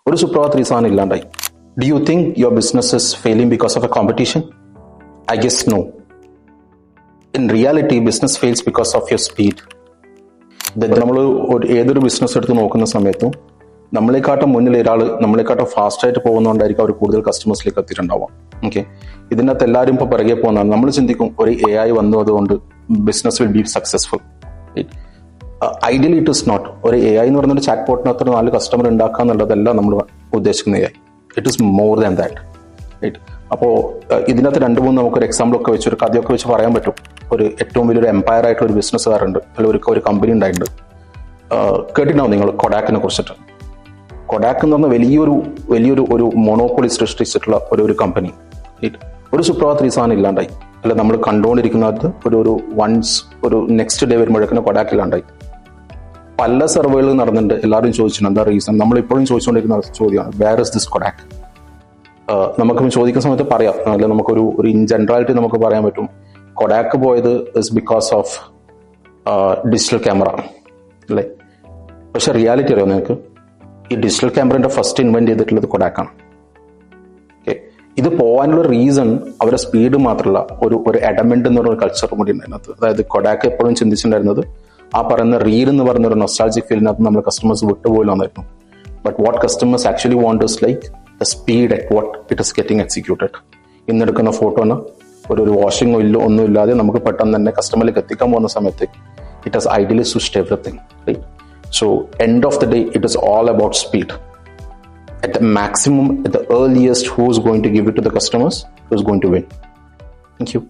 ഒരു സുപ്രഭാതത്തിൽ ഈ സാധനം ഇല്ലാണ്ടായി. Do you think your business is failing because of a competition? I guess no. In reality business fails because of your speed. നമ്മൾ ഏതൊരു business എടുത്ത് നോക്കുന്ന സമയത്തും നമ്മളെക്കാട്ടും മുന്നിൽ ഒരാൾ നമ്മളെക്കാട്ടും ഫാസ്റ്റായിട്ട് പോകുന്നതുകൊണ്ടായിരിക്കും അവർ കൂടുതൽ കസ്റ്റമേഴ്സിലേക്ക് എത്തിയിട്ടുണ്ടാവാം. ഓക്കെ, ഇതിനകത്ത് എല്ലാവരും ഇപ്പോൾ പിറകെ പോകുന്നതാണ്. നമ്മൾ ചിന്തിക്കും ഒരു AI വന്നതുകൊണ്ട് business will be successful. Ideally it is not. ഒരു AI എന്ന് പറയുന്ന ഒരു ചാറ്റ് ബോട്ടിനകത്ത് 4 കസ്റ്റമർ ഉണ്ടാക്കുക എന്നുള്ളതല്ല നമ്മൾ ഉദ്ദേശിക്കുന്ന AI. It is more than that. Right. അപ്പോൾ ഇതിനകത്ത് 2-3 നമുക്കൊരു എക്സാമ്പിൾ ഒക്കെ വെച്ച് ഒരു കഥയൊക്കെ വെച്ച് പറയാൻ പറ്റും. ഒരു ഏറ്റവും വലിയൊരു എംപയർ ആയിട്ടുള്ള ഒരു ബിസിനസ്സുകാരുണ്ട്, അല്ലെങ്കിൽ ഒരു കമ്പനി ഉണ്ടായിട്ടുണ്ട്. കേട്ടിട്ടുണ്ടാവും നിങ്ങൾ കൊഡാക്കിനെ കുറിച്ചിട്ട്. കൊഡാക്ക് എന്ന് പറഞ്ഞാൽ വലിയൊരു മോണോപ്പൊളി സൃഷ്ടിച്ചിട്ടുള്ള ഒരു കമ്പനി. ഒരു സുപ്രഭാതത്തിൽ ഈ സാധനം ഇല്ലാണ്ടായി. അല്ല, നമ്മൾ കണ്ടുകൊണ്ടിരിക്കുന്നത് ഒരു നെക്സ്റ്റ് ഡേ വരുമ്പോഴേക്കും കൊഡാക്ക് ഇല്ലാണ്ടായി. പല സർവേകൾ നടന്നിട്ടുണ്ട്. എല്ലാവരും ചോദിച്ചിട്ടുണ്ട് എന്താ റീസൺ. നമ്മളിപ്പോഴും ചോദിച്ചുകൊണ്ടിരിക്കുന്ന ചോദ്യമാണ്, വേർ ഇസ് ദിസ് കൊഡാക്ക്? നമുക്ക് ചോദിക്കുന്ന സമയത്ത് പറയാം, അല്ല നമുക്കൊരു ഇൻ ജനറാലിറ്റി നമുക്ക് പറയാൻ പറ്റും, കൊഡാക്ക് പോയത് is because of digital camera അല്ലേ. പക്ഷെ റിയാലിറ്റി അറിയാം നിങ്ങൾക്ക്, ഈ ഡിജിറ്റൽ ക്യാമറയുടെ ഫസ്റ്റ് ഇൻവെന്റ് ചെയ്തിട്ടുള്ളത് കൊഡാക്കാണ്. ഓക്കെ, ഇത് പോകാനുള്ള റീസൺ അവരുടെ സ്പീഡ് മാത്രമല്ല, ഒരു എഡമെന്റ് എന്ന് പറയുന്ന കൾച്ചർ കൂടി ഉണ്ടായിരുന്നത്. അതായത് കൊഡാക്ക് എപ്പോഴും ചിന്തിച്ചിട്ടുണ്ടായിരുന്നത് ആ പറയുന്ന റീൽ എന്ന് പറയുന്ന ഒരു നൊസ്റ്റാൾജിക് ഫീലിനകത്ത് നമ്മൾ കസ്റ്റമേഴ്സ് വിട്ടുപോയി വന്നായിരുന്നു. But what customers actually want is like the speed at what it is getting executed. ഇന്നെടുക്കുന്ന ഫോട്ടോന് ഒരു വാഷിംഗോ ഒന്നും ഇല്ലാതെ നമുക്ക് പെട്ടെന്ന് തന്നെ കസ്റ്റമറിലേക്ക് എത്തിക്കാൻ പോകുന്ന സമയത്ത് it has ideally switched everything. Right. So end of the day, it is all about speed. At the maximum, at the earliest, who is going to give it to the customers, who is going to win. Thank you.